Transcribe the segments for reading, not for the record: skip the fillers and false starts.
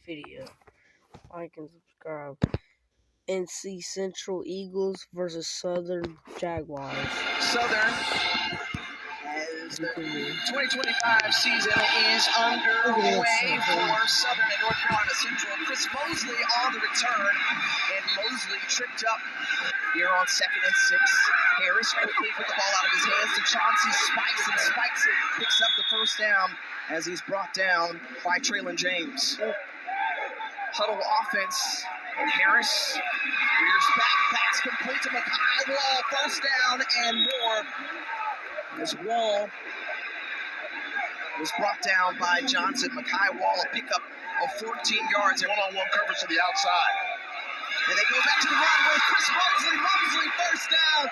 video. Like and subscribe. NC Central Eagles versus Southern Jaguars. Southern, as the 2025 season is underway for Southern and North Carolina Central. Chris Mosley on the return, and Mosley tripped up here on 2nd and 6. Harris quickly put the ball out of his hands to Chauncey Spikes, and Spikes picks up the first down as he's brought down by Traylon James. Huddle offense, and Harris rears back, pass complete to Makai Wall, first down and more. As Wall was brought down by Johnson. Makai Wall, a pickup of 14 yards and one-on-one coverage to the outside. And they go back to the run with Chris Mosley. Mosley first down,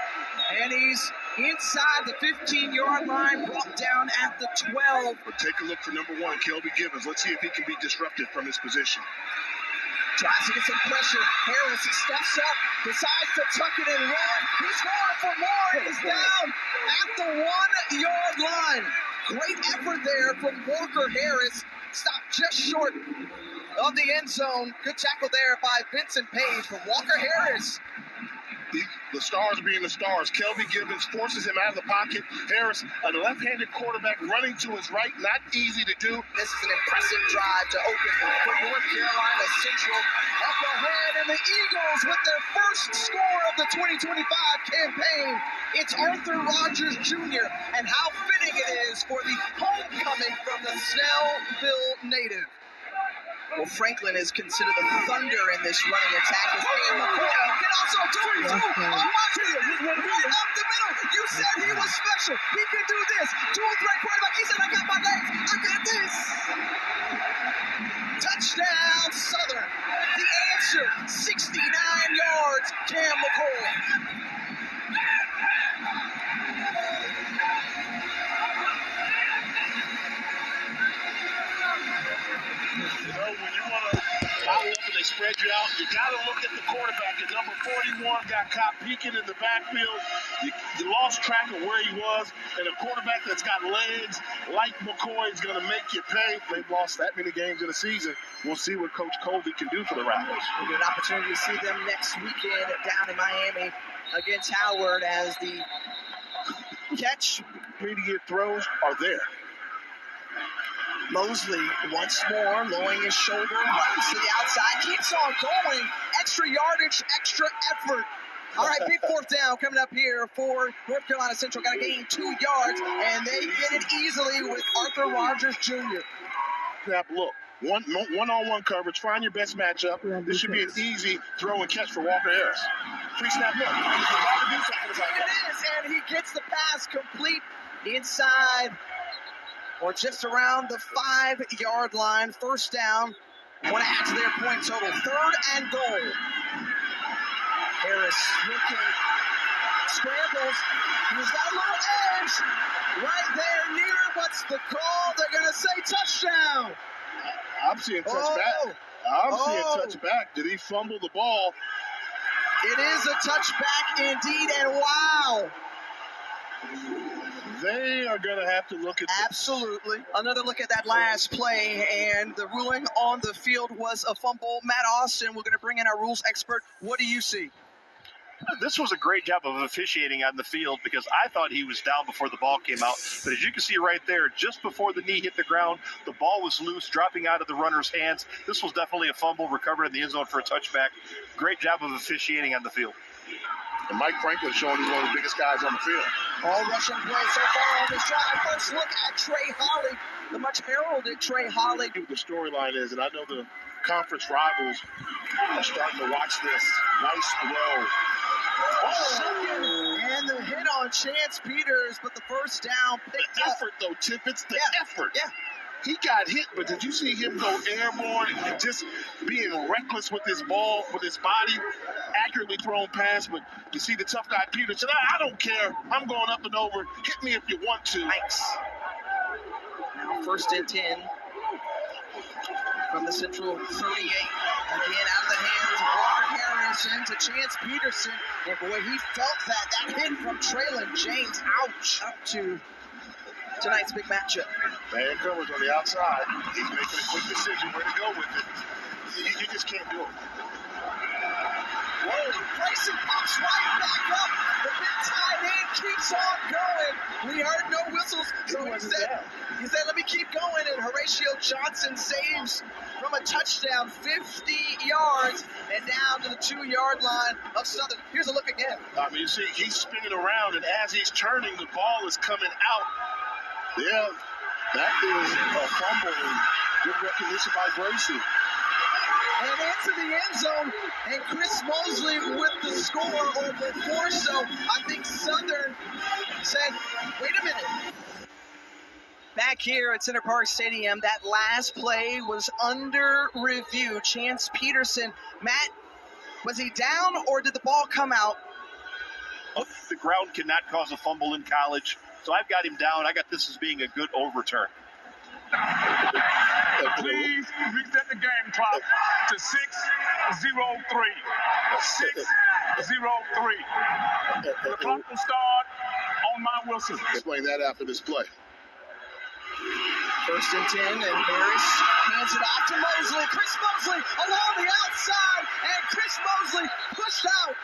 and he's inside the 15-yard line, brought down at the 12. But take a look for number 1, Kelby Gibbons. Let's see if he can be disruptive from his position. Tries to get some pressure. Harris steps up, decides to tuck it and run. He's going for more. He's down at the 1-yard line. Great effort there from Walker Harris. Stopped just short of the end zone. Good tackle there by Vincent Page from Walker Harris. The stars being the stars. Kelby Gibbons forces him out of the pocket. Harris, a left-handed quarterback running to his right, not easy to do. This is an impressive drive to open for North Carolina Central. Up ahead, and the Eagles with their first score of the 2025 campaign. It's Arthur Rogers Jr., and how fitting it is for the homecoming from the Snellville native. Well, Franklin is considered the thunder in this running attack. Cam McCoy can also do it too. Up the middle. You said he was special. He can do this. Dual threat quarterback. He said, I got my legs. I got this. Touchdown, Southern. The answer, 69 yards, Cam McCoy. You know, when you want to follow up and they spread you out, you got to look at the quarterback. And number 41 got caught peeking in the backfield. You lost track of where he was. And a quarterback that's got legs like McCoy is going to make you pay. They've lost that many games in a season. We'll see what Coach Colby can do for the Rattlers. We'll get an opportunity to see them next weekend down in Miami against Howard as the catch. Immediate throws are there. Mosley once more, lowering his shoulder, runs to the outside, keeps on going. Extra yardage, extra effort. All right, big fourth down coming up here for North Carolina Central. Got to gain 2 yards, and they get it easily with Arthur Rogers Jr. Snap, look, one-on-one coverage. Find your best matchup. This should be an easy throw and catch for Walker Harris. Free snap, look. It is, and he gets the pass complete inside, or just around the 5-yard line. First down. Want to add to their point total. 3rd and goal. Harris looking, scrambles. He's got a little edge right there near. What's the call? They're going to say touchdown. I'm seeing touchback. I'm seeing touchback. Did he fumble the ball? It is a touchback indeed, and wow. They are going to have to look at this. Absolutely. Another look at that last play, and the ruling on the field was a fumble. Matt Austin, we're going to bring in our rules expert. What do you see? This was a great job of officiating on the field because I thought he was down before the ball came out. But as you can see right there, just before the knee hit the ground, the ball was loose, dropping out of the runner's hands. This was definitely a fumble, recovered in the end zone for a touchback. Great job of officiating on the field. And Mike Franklin showing he's one of the biggest guys on the field. All rushing play so far on this drive. First look at Trey Holly, the much heralded Trey Holly. The storyline is, and I know the conference rivals are starting to watch this. Nice throw. And the hit on Chance Peters, but the first down picked the up. Effort, though, Tip. It's the effort. Yeah. He got hit, but did you see him go airborne and just being reckless with his ball, with his body, accurately thrown pass? But you see the tough guy, Peter, said, I don't care. I'm going up and over. Hit me if you want to. Nice. Now 1st and 10 from the Central 38. Again, out of the hands of Walker Harrison to Chance Peterson. And boy, he felt that hit from Traylon James. Ouch. Up to tonight's big matchup. Man coverage on the outside. He's making a quick decision where to go with it. Johnson saves from a touchdown, 50 yards, and down to the 2-yard line of Southern. Here's a look again. I mean, you see, he's spinning around, and as he's turning, the ball is coming out. Yeah, that is a fumble, and good recognition by Gracie. And into the end zone, and Chris Mosley with the score, or before so. I think Southern said, wait a minute. Back here at Center Park Stadium, that last play was under review. Chance Peterson. Matt, was he down, or did the ball come out? The ground cannot cause a fumble in college, so I've got him down. I got this as being a good overturn. Please reset the game clock to 6:03. 6:03. The clock will start on my Wilson. Explain that after this play. 1st and 10, and Harris hands it off to Mosley. Chris Mosley along the outside, and Chris Mosley pushed out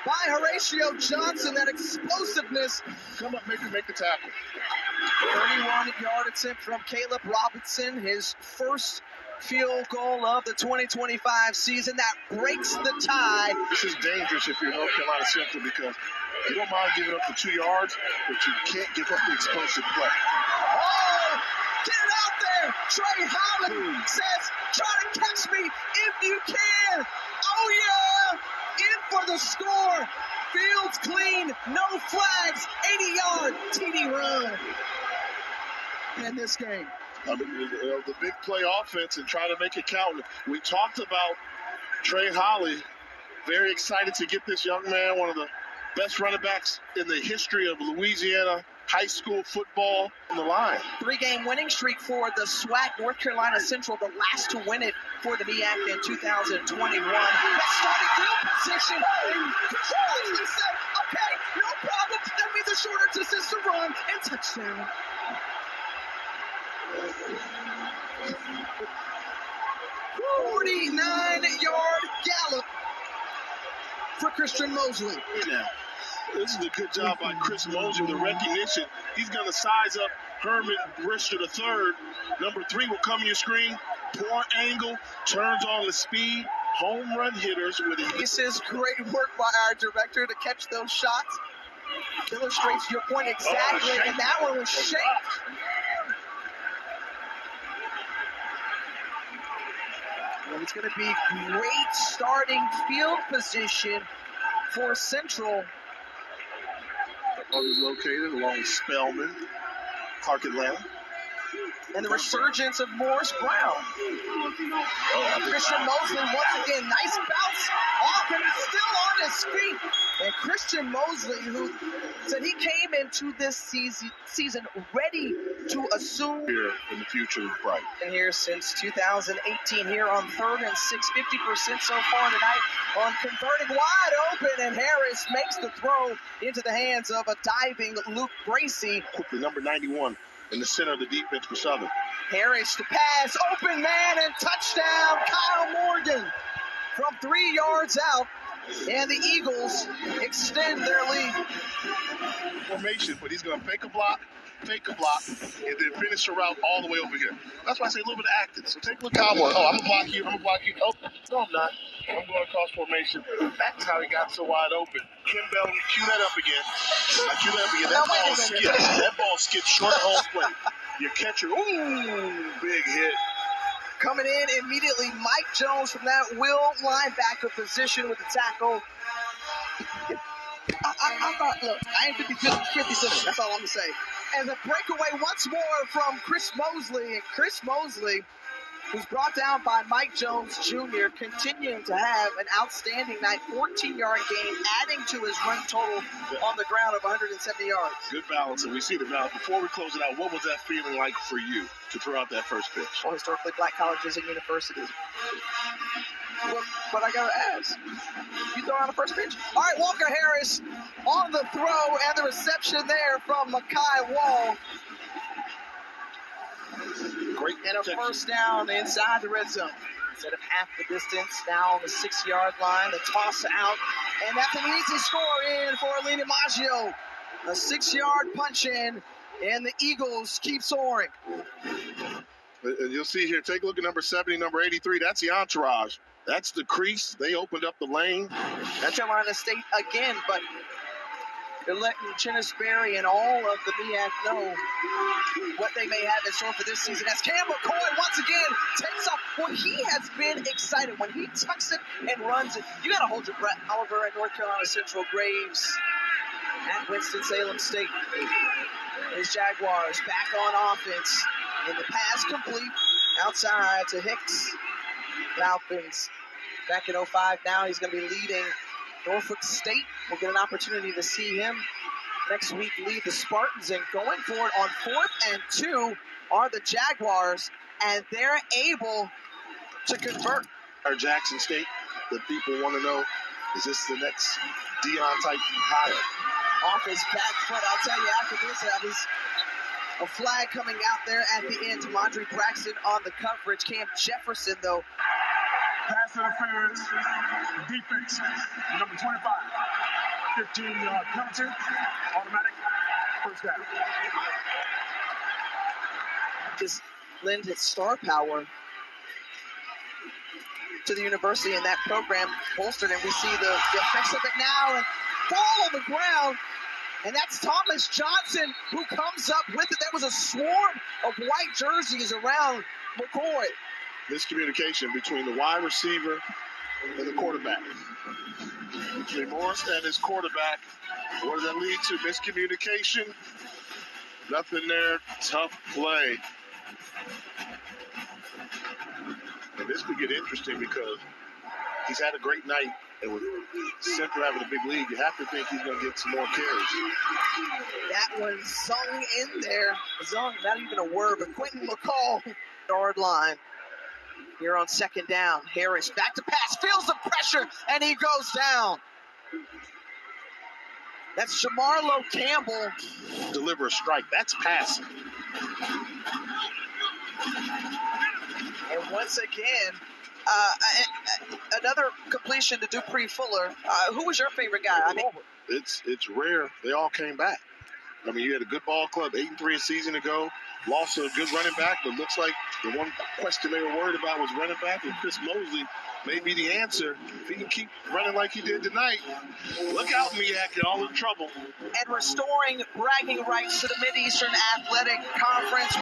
by Horatio Johnson. That explosiveness. Come up, make the tackle. 31-yard attempt from Caleb Robinson, his first field goal of the 2025 season. That breaks the tie. This is dangerous if you're North Carolina Central, because you don't mind giving up the 2 yards, but you can't give up the explosive play. Oh, get it out there. Trey Holland says, try to catch me if you can. Oh, yeah. In for the score. Fields clean, no flags, 80-yard TD run in this game. The big play offense and try to make it count. We talked about Trey Holly, very excited to get this young man, one of the best running backs in the history of Louisiana high school football, on the line. 3-game winning streak for the SWAC. North Carolina Central, the last to win it for the MEAC in 2021. That starting field position. Chris Mosley said, okay, no problem. That means a shorter distance to run and touchdown. "49-yard gallop for Christian Mosley." Now, this is a good job by Chris Mosley with the recognition. He's going to size up Herman Brister III. Number 3 will come on your screen. Poor angle, turns on the speed. Home run hitters with it. This is great work by our director to catch those shots. Illustrates your point exactly, and that one was shaped. And it's going to be great starting field position for Central. Is located along with Spellman, Park Atlanta. And the resurgence of Morris Brown. Christian Mosley once again, nice bounce off, and he's still on his feet. And Christian Mosley, who said he came into this season ready to assume. Here in the future is bright. And here since 2018, here on 3rd and 6, 50% so far tonight on converting wide open, and Harris makes the throw into the hands of a diving Luke Gracie. Quickly, number 91 in the center of the defense for Southern. Harris to pass, open man, and touchdown, Kyle Morgan from 3 yards out, and the Eagles extend their lead. Formation, but he's going to fake a block, and then finish a route all the way over here. That's why I say a little bit of acting. So take a look, Cowboy. Oh, I'm going to block you. Oh, no, I'm not. I'm going across formation. That's how he got so wide open. Kim Bell, cue that up again. That ball skips short of home plate. Your catcher, ooh, big hit. Coming in immediately, Mike Jones from that will linebacker position with the tackle. I thought, look, I ain't 50-50. That's all I'm going to say. And the breakaway once more from Chris Mosley. And Chris Mosley, who's brought down by Mike Jones Jr., continuing to have an outstanding night. 14-yard gain, adding to his run total on the ground of 170 yards. Good balance, and we see the balance. Before we close it out, what was that feeling like for you to throw out that first pitch? Well, historically, black colleges and universities. What I got to ask? You throw out the first pitch? All right, Walker Harris on the throw, and the reception there from Makai Wall. Great and a first down inside the red zone. Instead of half the distance, now on the 6-yard line, the toss out, and that's an easy score in for Alina Maggio. A 6-yard punch in, and the Eagles keep soaring. And you'll see here, take a look at number 70, number 83. That's the entourage. That's the crease. They opened up the lane. North Carolina State again, but they're letting Chinnisberry and all of the MEAC know what they may have in store for this season. As Cam McCoy once again takes off. Well, he has been excited. When he tucks it and runs it, you got to hold your breath. Oliver at North Carolina Central, Graves at Winston-Salem State. His Jaguars back on offense. And the pass complete outside to Hicks. Falcons back in 05. Now he's going to be leading Norfolk State. We'll get an opportunity to see him next week lead the Spartans. And going for it on 4th and 2 are the Jaguars, and they're able to convert. Or Jackson State, the people want to know, is this the next Dion type hire? Off his back foot, I'll tell you after this, that was a flag coming out there at the end. Tamondre Braxton on the coverage. Cam Jefferson, though. Pass interference, defense, number 25. 15-yard penalty, automatic first down. Just lend his star power to the university, and that program bolstered, and we see the effects of it now, and fall on the ground, and that's Thomas Johnson who comes up with it. There was a swarm of white jerseys around McCoy. Miscommunication between the wide receiver and the quarterback. Between Morris and his quarterback. What does that lead to? Miscommunication. Nothing there. Tough play. And this could get interesting because he's had a great night. And with Central having a big lead, you have to think he's going to get some more carries. That was sung in there. Sung, not even a word, but Quentin McCall, yard line. Here on 2nd down. Harris back to pass, feels the pressure, and he goes down. That's Jamarlo Campbell. Deliver a strike. That's passing. And once again, another completion to Dupree Fuller. Who was your favorite guy? I mean, It's rare. They all came back. I mean, you had a good ball club 8-3 a season ago. Lost a good running back, but looks like the one question they were worried about was running back, and Chris Mosley may be the answer. If he can keep running like he did tonight, look out, MEAC, you're all in trouble. And restoring bragging rights to the Mid-Eastern Athletic Conference.